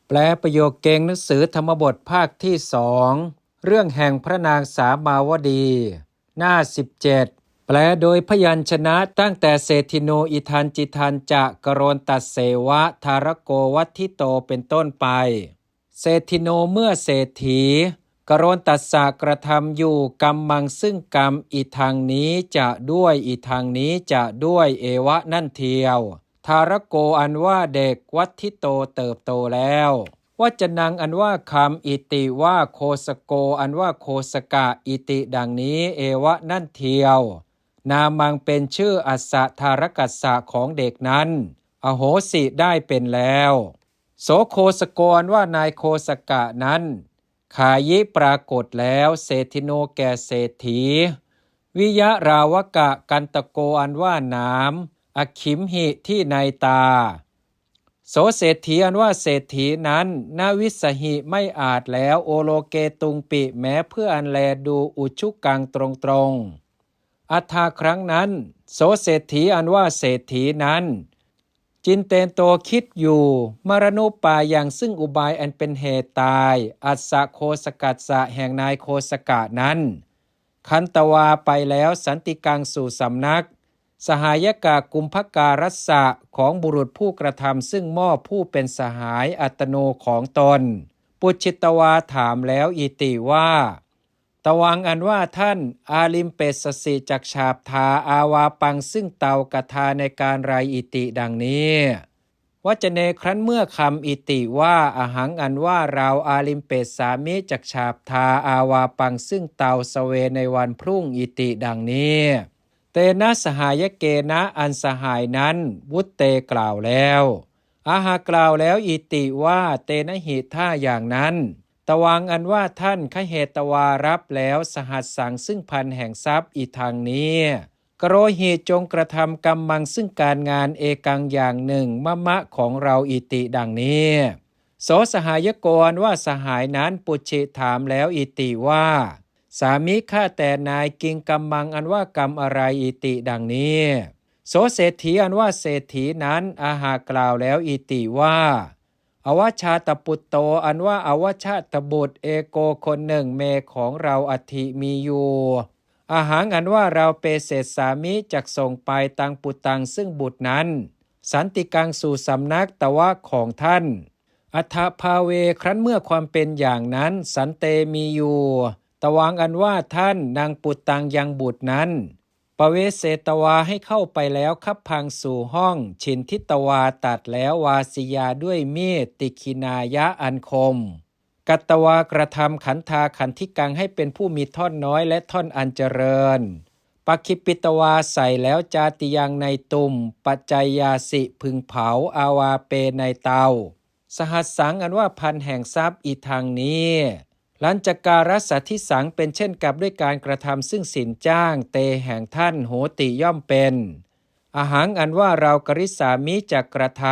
แปลประโยคเก่งหนังสือธรรมบทภาคที่2เรื่องแห่งพระนางสามาวดี หน้า17แปลโดยพยัญชนะตั้งแต่เศรษฐิโนอิทันจิทันจะกโรนตัสเสวะทารโกวัตทิโตเป็นต้นไปเศรษฐิโนเมื่อเศรษฐีกโรนตัสสะกระทำอยู่กรรมมังซึ่งกรรมอีทางนี้จะด้วยอีทางนี้จะด้วยเอวะนั่นเทียวทารโกอันว่าเด็กวัตทิโตเติบโตแล้ววจนังอันว่าคำอิติว่าโคสโกอันว่าโคสกะอิติดังนี้เอวะนั่นเทียวนามังเป็นชื่ออัสสะทารกัสสะของเด็กนั้นอโหสิได้เป็นแล้วโสโคสโกอันว่านายโคสกะนั้นขายิปรากฏแล้วเศรษฐิโนแก่เศรษฐีวิยะราวกะกันตโกอันว่าน้ำอขิมหิที่ในตาโสเศรษฐีอันว่าเศรษฐีนั้นนาวิสหิไม่อาจแล้วโอโลเกตุงปิแม้เพื่ออันแลดูอุชุกังตรงอัฏฐาครั้งนั้นโสเศรษฐีอันว่าเศรษฐีนั้นจินเตนโตคิดอยู่มรณุปาอย่างซึ่งอุบายอันเป็นเหตุตายอัสสะโคสกัสสะแห่งนายโคสกะนั้นคันตวาไปแล้วสันติกังสู่สำนักสหายกากุมภการัสสะของบุรุษผู้กระทำซึ่งมอบผู้เป็นสหายอัตโนของตนปุจิตวาถามแล้วอิติว่าตวังอันว่าท่านอาลิมเปสสิจักฉาบทาอาวาปังซึ่งเตากทาในการไรอิติดังนี้วจเนครั้นเมื่อคำอิติว่าอหังอันว่าเราอาลิมเปสสามิจักฉาบทาอาวาปังซึ่งเตาสเวในวันพรุ่งอิติดังนี้เตนะสหายเกนะอันสหายนั้นวุตเตกล่าวแล้วอาหากล่าวแล้วอิติว่าเตนะหิท่าอย่างนั้นตวังอันว่าท่านขเหตวารับแล้วสหัสสังซึ่งพันแห่งทรัพย์อีทางนี้กโรหิจงกระทำกรรมังซึ่งการงานเอกังอย่างหนึ่งมะของเราอิติดังนี้โสสหายโกอันว่าสหายนั้นปุจิถามแล้วอิติว่าสามิข้าแต่นายกิงกรรมังอันว่ากรรมอะไรอิติดังนี้โสเศรษฐีอันว่าเศรษฐีนั้นอาหากล่าวแล้วอิติว่าอวชาตปุตโตอันว่าอวชาตบุตรเอโกคนหนึ่งเมของเราอธิมีอยู่อาหารอันว่าเราเปเศษสามิจักส่งไปตังปุตังซึ่งบุตรนั้นสันติกังสู่สำนักตวะของท่านอัฏฐภาเวครั้นเมื่อความเป็นอย่างนั้นสันเตมีอยู่ตวังอันว่าท่านนางปุตตังยังบุตรนั้นปเวเสตวาให้เข้าไปแล้วขับพังสู่ห้องฉินทิตวาตัดแล้ววาสิยาด้วยมีดติคินายะอันคมกัตตวากระทำขันธาขันธิกังให้เป็นผู้มีท่อนน้อยและท่อนอันเจริญปักขิปิตวาใส่แล้วจาติยังในตุ่มปัจจัยยาสิพึงเผาอาวาเปในเตาสหัสสังอันว่าพันแห่งทรัพย์อีทางนี้ลัญจการสัทธิสังเป็นเช่นกับด้วยการกระทำซึ่งสินจ้างเตแห่งท่านโหติย่อมเป็นอาหังอันว่าเรากริสามิจักกระท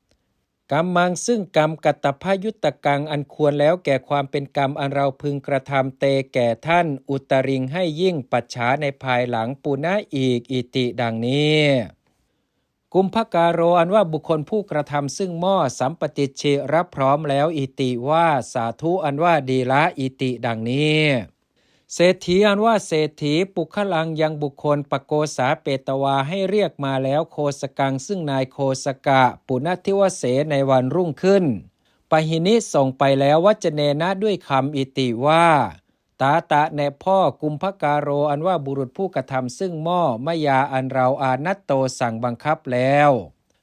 ำกรรมังซึ่งกรรมกัตตพยุตกังอันควรแล้วแก่ความเป็นกรรมอันเราพึงกระทำเตแก่ท่านอุตริงให้ยิ่งปัจฉาในภายหลังปุณะอีกอิติดังนี้กุมภการโรอันว่าบุคคลผู้กระทำซึ่งหม้อสัมปติชิรับพร้อมแล้วอิติว่าสาธุอันว่าดีละอิติดังนี้เศรษฐีอันว่าเศรษฐีปุคลังยังบุคคลปโกษาเปตวาให้เรียกมาแล้วโคสกังซึ่งนายโคสกะปุณทิวเสในวันรุ่งขึ้นปหินิส่งไปแล้ววัจเนนะด้วยคำอิติว่าตาตะแน่พ่อกุมภการโรอันว่าบุรุษผู้กระทำซึ่งหม้อมยาอันเราอานัตโตสั่งบังคับแล้ว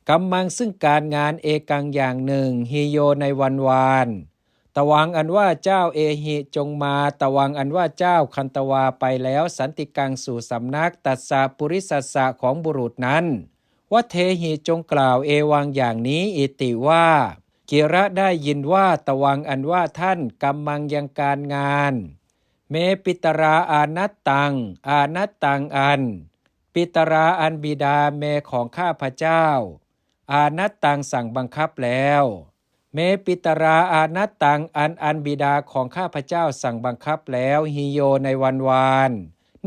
กำมังซึ่งการงานเอกังอย่างหนึ่งฮิโยในวันวานตวังอันว่าเจ้าเอหิจงมาตวังอันว่าเจ้าคันตวาไปแล้วสันติกังสู่สำนักตัสสะปุริสัสสะของบุรุษนั้นว่าเทหิจงกล่าวเอวังอย่างนี้อิติว่ากิระได้ยินว่าตวังอันว่าท่านกำมังยังการงานเมปิตราอานัตตังอันปิตราอันบิดาเมของข้าพเจ้าอานัตตังสั่งบังคับแล้วเมปิตราอานัตตังอันบิดาของข้าพเจ้าสั่งบังคับแล้วฮิโยในวันวาน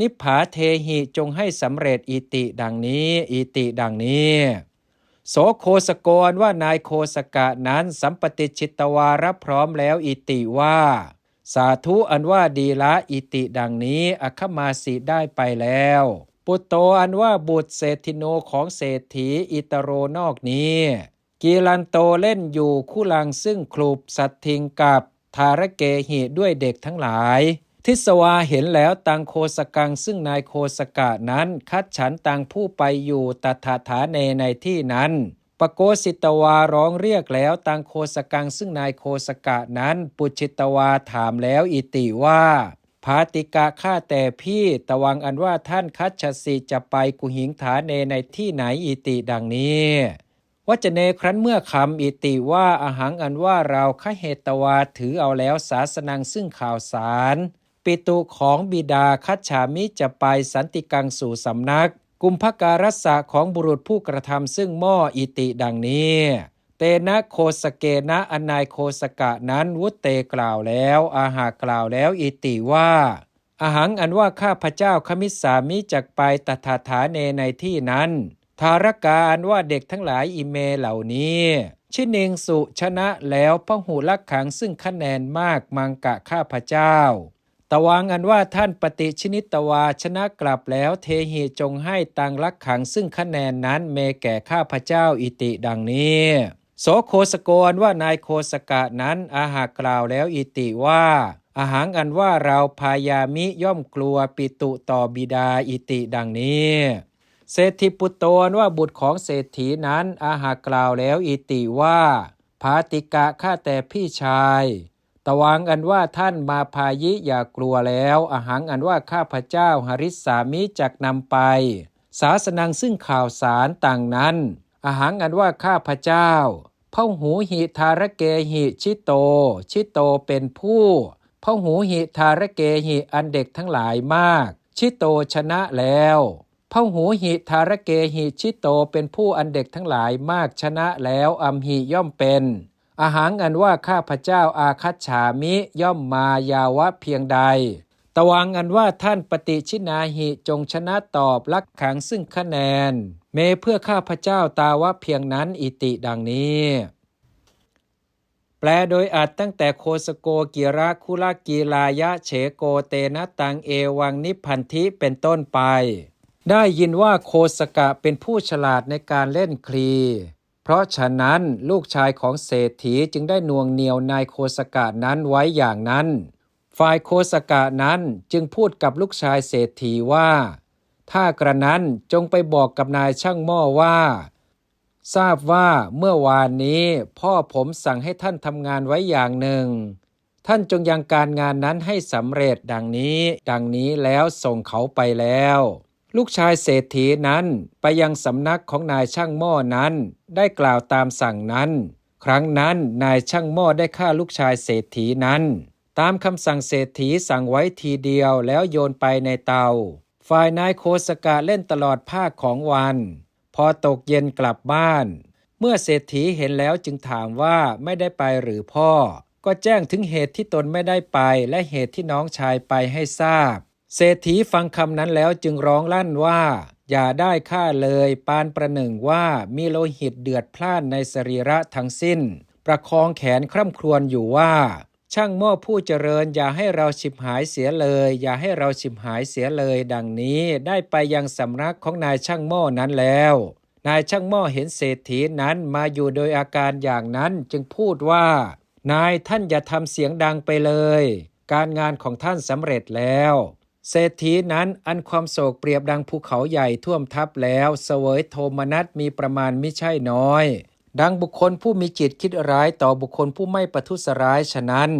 นิพผาเทหิจงให้สำเร็จอิติดังนี้อิติดังนี้โ โสโคสโกอันว่านายโคสกะนั้นสัมปติชิตวารับพร้อมแล้วอิติว่าสาธุอันว่าดีละอิติดังนี้อคมาสิได้ไปแล้วปุตโตอันว่าบุตรเศรษฐิโนของเศรษฐีอิตโรนอกนี้กีลันโตเล่นอยู่คู่ลังซึ่งคลุบสัตทิงกับทารเกหิด้วยเด็กทั้งหลายทิสวาเห็นแล้วตังโคสกังซึ่งนายโคสกะนั้นคัดฉันตังผู้ไปอยู่ตถาฐาเนในที่นั้นปโกสิตวาร้องเรียกแล้วตังโคสกังซึ่งนายโคสกะนั้นปุจิตวาถามแล้วอิติว่าภาติกะข้าแต่พี่ตวังอันว่าท่านคัจฉสิจะไปกุหิงฐาเนในที่ไหนอิติดังนี้วัจเนครั้นเมื่อคำอิติว่าอาหังอันว่าเราขเหตวาถือเอาแล้วศาสนังซึ่งข่าวสารปิตุของบิดาคัจฉามิจะไปสันติกังสู่สำนักกุมภการัสสะของบุรุษผู้กระทำซึ่งหม้ออิติดังนี้เตนะโคสเกนะอนนายโคสกะนั้นวุตเตกล่าวแล้วอาหากล่าวแล้วอิติว่าอาหังอันว่าข้าพเจ้าขมิสสามิจักไปตถาฐาเนในที่นั้นทารกาอันว่าเด็กทั้งหลายอิเมเหล่านี้ชินิงสุชนะแล้วพหุลักขังซึ่งคะแนนมากมังกะข้าพเจ้าตวังอันว่าท่านปฏิชนิตวาชนะกลับแล้วเทหิจงให้ตังลักขังซึ่งคะแนนนั้นเมแก่ข้าพเจ้าอิติดังนี้โสโคสโกอันว่านายโคสกะนั้นอาหากล่าวแล้วอิติว่าอาหังอันว่าเราพายามิย่อมกลัวปิตุต่อบิดาอิติดังนี้เศรษฐิปุตโตอันว่าบุตรของเศรษฐีนั้นอาหากล่าวแล้วอิติว่าภาติกะข้าแต่พี่ชายตวังอันว่าท่านมาพายิอย่ากลัวแล้วอาหังอันว่าข้าพเจ้าหริสามิจักนำไปศาสนังซึ่งข่าวสารต่างนั้นอาหังอันว่าข้าพเจ้าพหูหิทารเกหิชิโตชิโตเป็นผู้พหูหิทารเกหิอันเด็กทั้งหลายมากชิโตชนะแล้วพหูหิทารเกหิชิโตเป็นผู้อันเด็กทั้งหลายมากชนะแล้วอัมหิย่อมเป็นอาหังอันว่าข้าพเจ้าอาคัจฉามิย่อมมายาวะเพียงใดตวังอันว่าท่านปฏิชินาหิจงชนะตอบลักขังซึ่งคะแนนเมเพื่อข้าพเจ้าตาวะเพียงนั้นอิติดังนี้แปลโดยอัดตั้งแต่โคสโกกิระคุลกีลายะเฉโกเตนะตังเอวังนิพันธิเป็นต้นไปได้ยินว่าโคสกะเป็นผู้ฉลาดในการเล่นคลีเพราะฉะนั้นลูกชายของเศรษฐีจึงได้นวงเหนี่ยวนายโคสกะนั้นไว้อย่างนั้นฝ่ายโคสกะนั้นจึงพูดกับลูกชายเศรษฐีว่าถ้ากระนั้นจงไปบอกกับนายช่างหม้อว่าทราบว่าเมื่อวานนี้พ่อผมสั่งให้ท่านทำงานไว้อย่างหนึ่งท่านจงยังการงานนั้นให้สำเร็จดังนี้แล้วส่งเขาไปแล้วลูกชายเศรษฐีนั้นไปยังสำนักของนายช่างหม้อนั้นได้กล่าวตามสั่งนั้นครั้งนั้นนายช่างหม้อได้ฆ่าลูกชายเศรษฐีนั้นตามคำสั่งเศรษฐีสั่งไว้ทีเดียวแล้วโยนไปในเตาฝ่ายนายโคสกะเล่นตลอดภาคของวันพอตกเย็นกลับบ้านเมื่อเศรษฐีเห็นแล้วจึงถามว่าไม่ได้ไปหรือพ่อก็แจ้งถึงเหตุที่ตนไม่ได้ไปและเหตุที่น้องชายไปให้ทราบเศรษฐีฟังคำนั้นแล้วจึงร้องลั่นว่าอย่าได้ฆ่าเลยปานประหนึ่งว่ามีโลหิตเดือดพล่านในสรีระทั้งสิ้นประคองแขนคร่ำครวญอยู่ว่าช่างหม้อผู้เจริญอย่าให้เราฉิบหายเสียเลยอย่าให้เราฉิบหายเสียเลยดังนี้ได้ไปยังสำนักของนายช่างหม้อนั้นแล้วนายช่างหม้อเห็นเศรษฐีนั้นมาอยู่โดยอาการอย่างนั้นจึงพูดว่านายท่านอย่าทำเสียงดังไปเลยการงานของท่านสำเร็จแล้วเศรษฐีนั้นอันความโศกเปรียบดังภูเขาใหญ่ท่วมทับแล้วเสวยโทมนัสมีประมาณมิใช่น้อยดังบุคคลผู้มีจิตคิดร้ายต่อบุคคลผู้ไม่ประทุษร้ายฉะนั้น